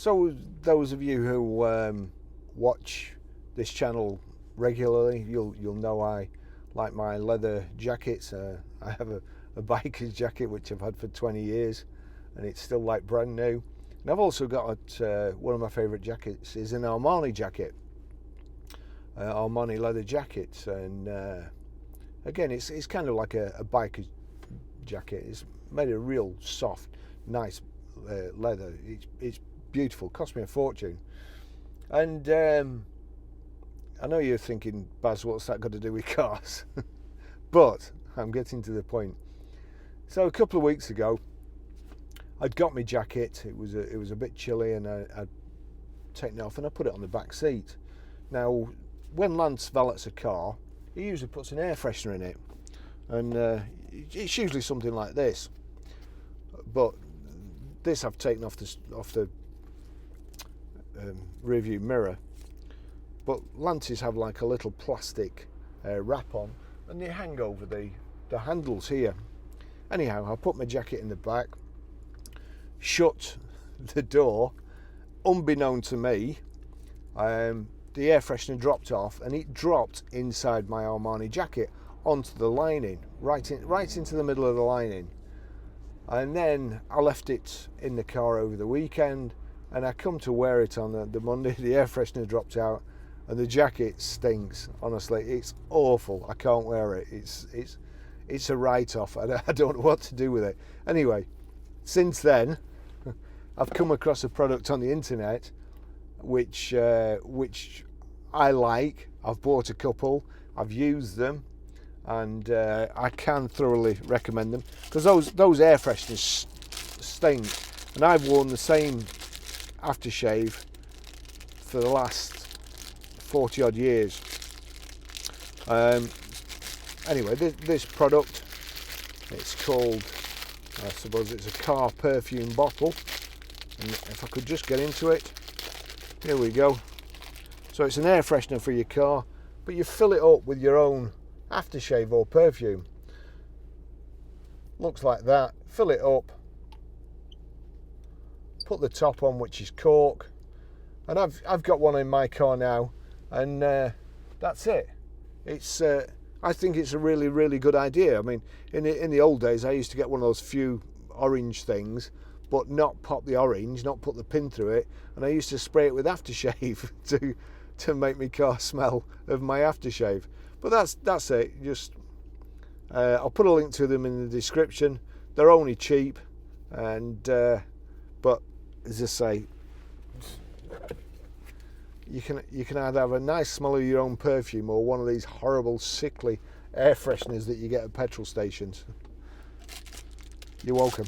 So those of you who watch this channel regularly, you'll know I like my leather jackets. I have a biker's jacket which I've had for 20 years, and it's still like brand new. And I've also got one of my favourite jackets is an Armani jacket, Armani leather jacket, and again it's kind of like a biker's jacket. It's made of real soft, nice leather. It's beautiful. Cost me a fortune. And I know you're thinking, Baz, what's that got to do with cars? But I'm getting to the point. So a couple of weeks ago, I'd got my jacket. It was a bit chilly, and I'd taken it off and I put it on the back seat. Now, when Lance valets a car, he usually puts an air freshener in it, and it's usually something like this. But this I've taken off the rear view mirror. But Lance's have like a little plastic wrap on, and they hang over the handles here. Anyhow, I put my jacket in the back, shut the door. Unbeknown to me, the air freshener dropped off, and it dropped inside my Armani jacket onto the lining, right into the middle of the lining. And then I left it in the car over the weekend, and I come to wear it on the Monday. The air freshener dropped out, and the jacket stinks. Honestly, it's awful. I can't wear it. It's a write-off. I don't know what to do with it. Anyway, since then, I've come across a product on the internet which I like. I've bought a couple. I've used them, and I can thoroughly recommend them, because those air fresheners stink, and I've worn the same aftershave for the last 40 odd years. Anyway, this product, it's called, I suppose it's a car perfume bottle, and if I could just get into it, here we go. So it's an air freshener for your car, but you fill it up with your own aftershave or perfume. Looks like that. Fill it up, put the top on, which is cork, and I've got one in my car now, and that's it. It's I think it's a really, really good idea. I mean, in the old days, I used to get one of those few orange things, but not pop the orange, not put the pin through it, and I used to spray it with aftershave to make my car smell of my aftershave. But that's it. Just I'll put a link to them in the description. They're only cheap, and but as I say, you can either have a nice smell of your own perfume or one of these horrible, sickly air fresheners that you get at petrol stations. You're welcome.